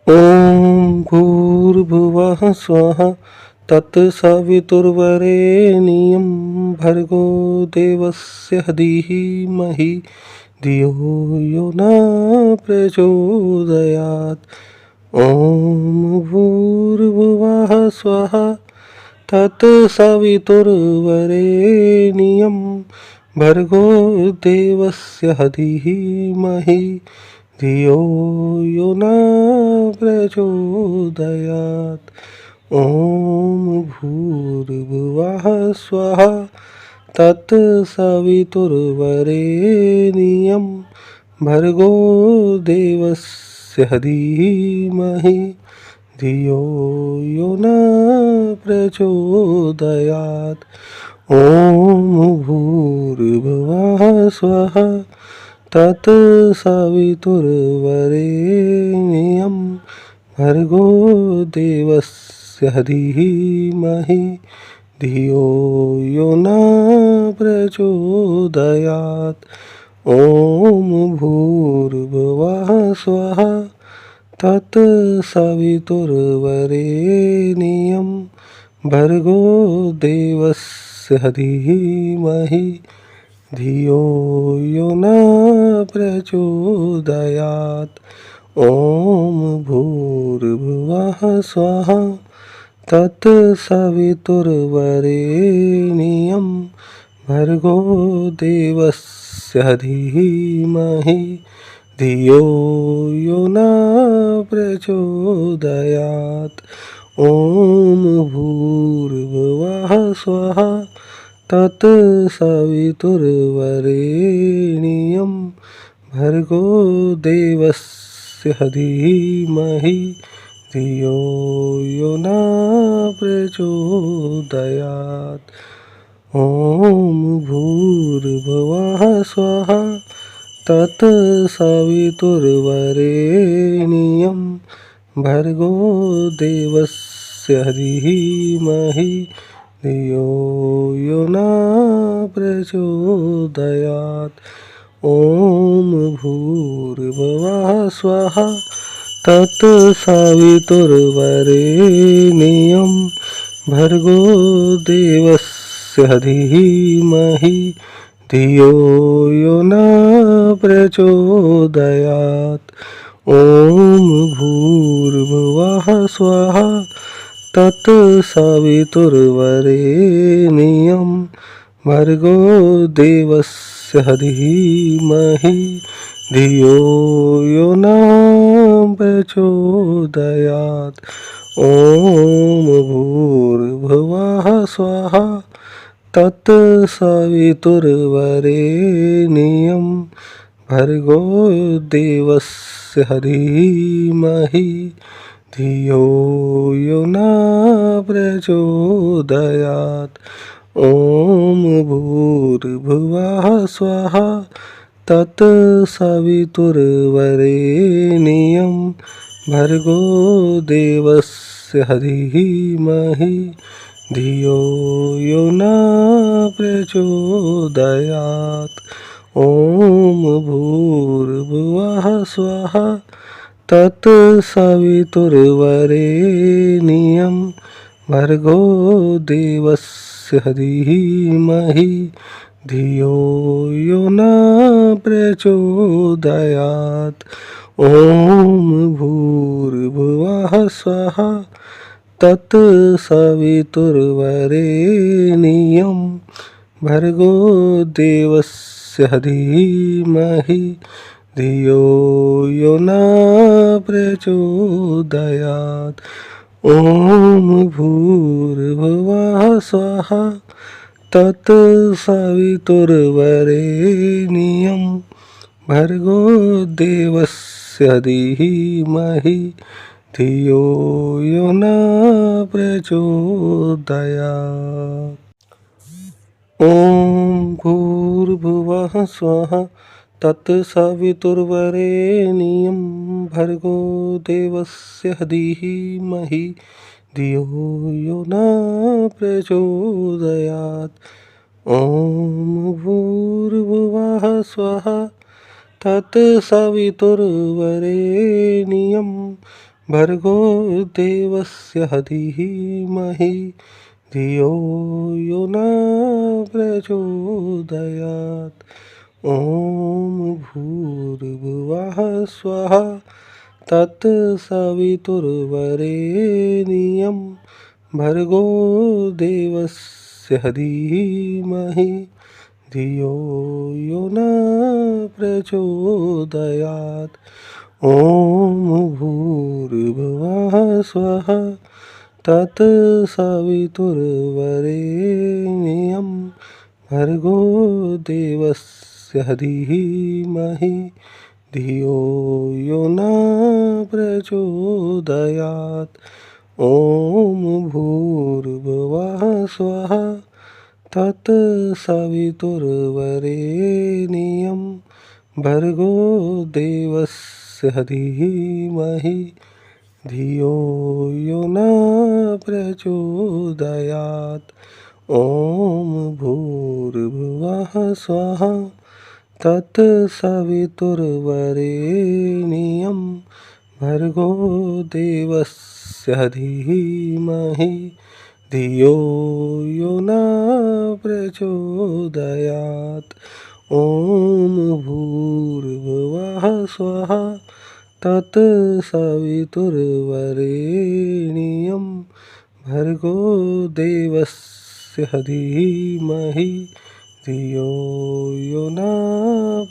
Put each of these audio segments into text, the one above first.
ॐ भूर्भुवः स्वः तत्सवितुर्वरेण्यं भर्गो देवस्य धीमहि धियो यो न प्रचोदयात्। ॐ भूर्भुवः स्वः तत्सवितुर्वरेण्यं भर्गो देवस्य धीमहि धियो यो न प्रचोदयात्। ॐ भूर्भुवः स्वः तत्सवितुर्वरेण्यं भर्गो देवस्य धीमहि धियो यो न प्रचोदयात्। ॐ भूर्भुवः स्वः तत्सवितुर्वरेण्यं भर्गो देवस्य धीमहि धियो यो न प्रचोदयात्। ॐ भूर्भुवः स्वः तत्सवितुर्वरेण्यं भर्गो देवस्य धीमहि धियो यो न प्रचोदयात्। ॐ भूर्भुवः स्वः तत्सवितुर्वरेण्यं भर्गो देवस्य धीमहि धियो यो न प्रचोदयात्। ॐ भूर्भुवः स्वः तत्सवितुर्वरेण्यं भर्गो देवस्य धीमहि धियो यो न प्रचोदयात्। ॐ भूर्भुवः स्वः तत्सवितुर्वरेण्यं भर्गो देवस्य धीमहि धियो यो न प्रचोदयात्। ॐ भूर्भुवः स्वः तत्सवितुर्वरेण्यं भर्गो देवस्य धीमहि धियो यो न प्रचोदयात्। ॐ भूर्भुवः स्वः तत्सवितुर्वरेण्यं भर्गो देवस्य धीमहि धियो यो न प्रचोदयात्। ॐ भूर्भुवः स्वः तत्सवितुर्वरेण्यं भर्गो देवस्य धीमहि धियो यो न प्रचोदयात्। ॐ भूर्भुवः स्वः तत्सवितुर्वरेण्यं भर्गो देवस्य धीमहि धियो यो न प्रचोदयात्। ॐ भूर्भुवः स्वः तत्सवितुर्वरेण्यं भर्गो देवस्य धीमहि धियो यो न प्रचोदयात्। ॐ भूर्भुवः स्वः तत्सवितुर्वरेण्यं भर्गो देवस्य धीमहि धियो यो न प्रचोदयात्। ॐ भूर्भुवः स्वः तत्सवितुर्वरेण्यं भर्गो देवस्य धीमहि धियो यो न प्रचोदयात्। ॐ भूर्भुवः स्वः तत्सवितुर्वरेण्यं भर्गो देवस्य धीमहि धियो यो न प्रचोदयात्। ॐ भूर्भुवः स्वः तत्सवितुर्वरेण्यं भर्गो देवस्य धीमहि धियो यो न प्रचोदयात्। ॐ भूर्भुवः स्वः तत्सवितुर्वरेण्यं भर्गो देवस्य धीमहि धियो यो न प्रचोदयात्। ॐ भूर्भुवः स्वः तत्सवितुर्वरेण्यं भर्गो देवस्य धीमहि धियो यो न प्रचोदयात्। ॐ भूर्भुवः स्वः तत्सवितुर्वरेण्यं भर्गो देवस्य धीमहि धियो यो न प्रचोदयात्। ॐ भूर्भुवः स्वः तत्सवितुर्वरेण्यं भर्गो देवस्य धीमहि धियो यो न प्रचोदयात्। ॐ भूर्भुवः स्वः तत्सवितुर्वरेण्यं भर्गो देवस्य धीमहि धियो यो न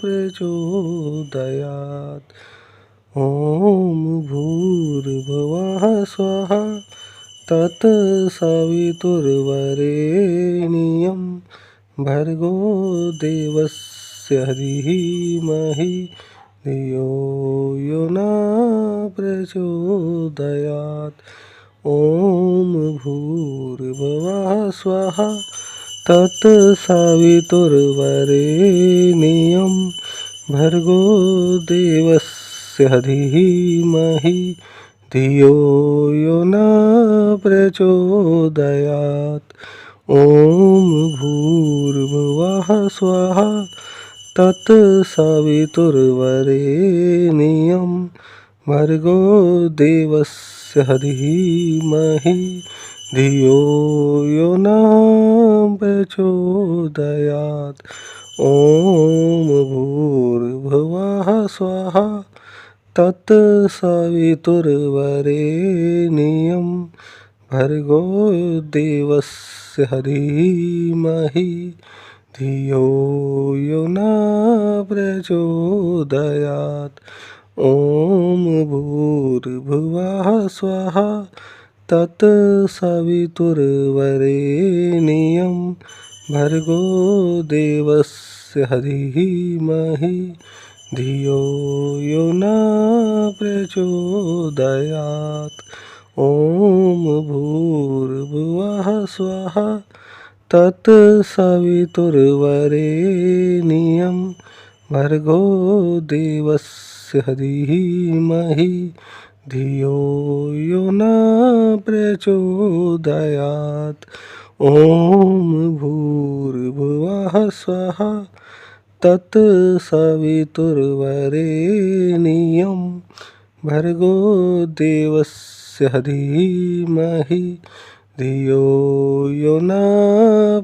प्रचोदयात्। ॐ भूर्भुवः स्वः तत्सवितुर्वरेण्यं भर्गो देवस्य धीमहि धियो यो न प्रचोदयात्। ॐ भूर्भुवः स्वः तत्सवितुर्वरेण्यं भर्गो देवस्य धीमहि धियो यो न प्रचोदयात्। ॐ भूर्भुवः स्वः तत्सवितुर्वरेण्यं भर्गो देवस्य धीमहि धियो यो न प्रचोदयात्। ॐ भूर्भुवः स्वः तत्सवितुर्वरेण्यं भर्गो देवस्य धीमहि धियो यो न प्रचोदयात्। ॐ भूर्भुवः स्वः तत्सवितुर्वरेण्यं भर्गो देवस्य धीमहि धियो यो न प्रचोदयात्। ॐ भूर्भुवः स्वः तत्सवितुर्वरेण्यं भर्गो देवस्य धीमहि धियो यो न प्रचोदयात्। ॐ भूर्भुवः स्वः तत्सवितुर्वरेण्यं भर्गो देवस्य धीमहि धियो यो न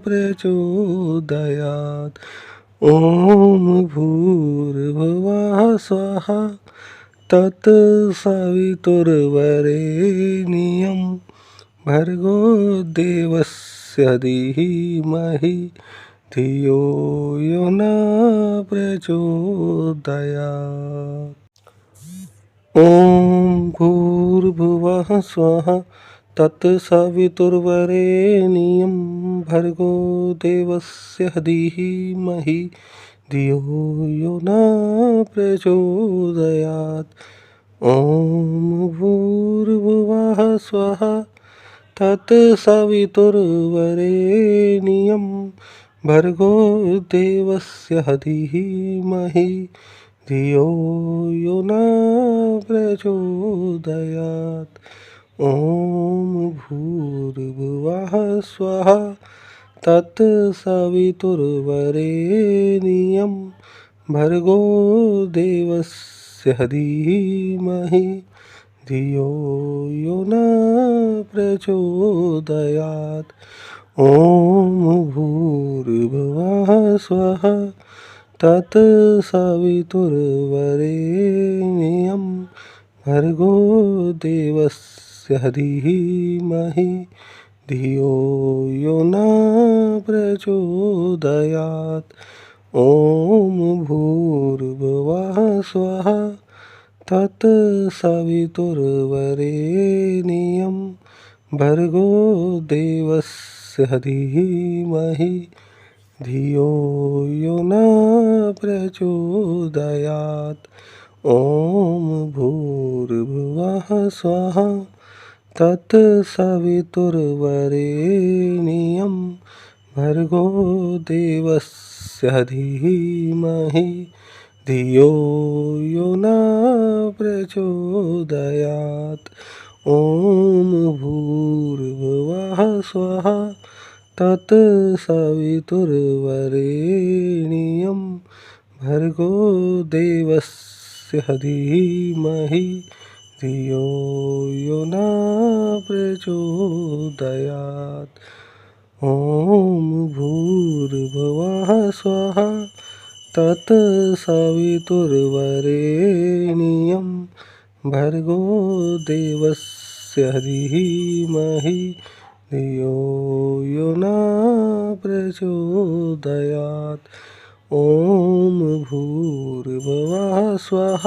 प्रचोदयात्। ॐ भूर्भुवः स्वः तत्सवितुर्वरेण्यं भर्गो देवस्य धीमहि धियो यो न प्रचोदयात्। ॐ भूर्भुवः स्वः तत्सवितुर्वरेण्यं भर्गो देवस्य धीमहि धियो यो न प्रचोदयात्। ॐ भूर्भुवः स्वः तत्सवितुर्वरेण्यं भर्गो देवस्य धीमहि धियो यो न प्रचोदयात्। ॐ भूर्भुवः स्वः तत्सवितुर्वरेण्यं भर्गो देवस्य धीमहि धियो यो न प्रचोदयात्। ॐ भूर्भुवः स्वः तत्सवितुर्वरेण्यं भर्गो देवस्य धीमहि धियो यो न प्रचोदयात्। ॐ भूर्भुवः स्वः तत्सवितुर्वरेण्यं भर्गो देवस्य धीमहि धियो यो न प्रचोदयात्। ॐ भूर्भुवः स्वः तत्सवितुर्वरेण्यं भर्गो देवस्य धीमहि धियो यो न प्रचोदयात्। ॐ भूर्भुवः स्वः तत्सवितुर्वरेण्यं भर्गो देवस्य धीमहि धियो यो न प्रचोदयात्। ॐ भूर्भुवः स्वः तत्सवितुर्वरेण्यं भर्गो देवस्य धीमहि धियो यो न प्रचोदयात्। ॐ भूर्भुवः स्वः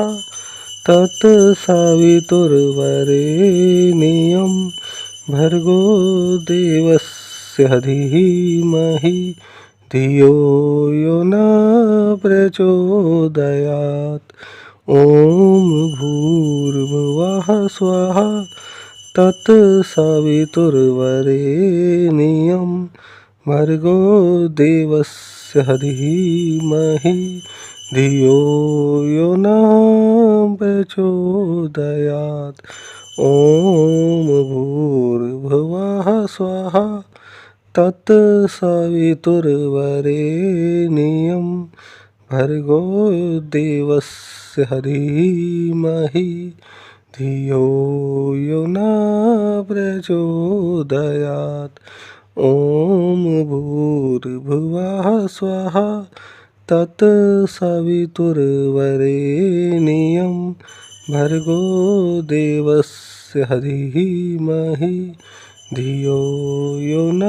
तत्सवितुर्वरेण्यं भर्गो देवस्य धीमहि धियो यो न प्रचोदयात्। ॐ भूर्भुवः स्वः तत्सवितुर्वरेण्यं भर्गो देवस्य धीमहि धियो यो न प्रचोदयात्। ॐ भूर्भुवः स्वः तत्सवितुर्वरेण्यं भर्गो देवस्य धीमहि धियो यो न प्रचोदयात्। ॐ भूर्भुवः स्वः तत्सवितुर्वरेण्यं भर्गो देवस्य धीमहि धियो यो न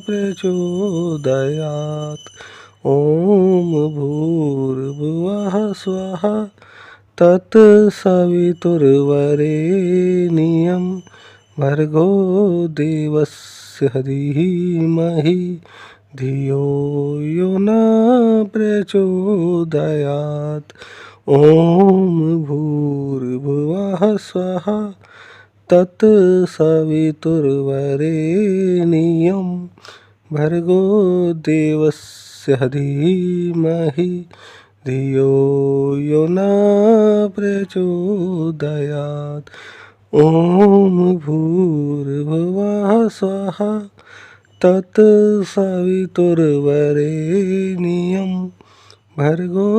प्रचोदयात्। ॐ भूर्भुवः स्वः तत्सवितुर्वरेण्यं भर्गो देवस्य धीमहि धियो यो न प्रचोदयात्। ॐ भूर्भुवः स्वः तत्सवितुर्वरेण्यं भर्गो देवस्य धीमहि धियो यो न प्रचोदयात्। ॐ भूर्भुवः स्वः तत्सवितुर्वरेण्यं भर्गो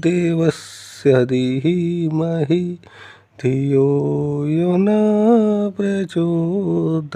देवस्य धीमहि धियो यो न प्रचोदयात्।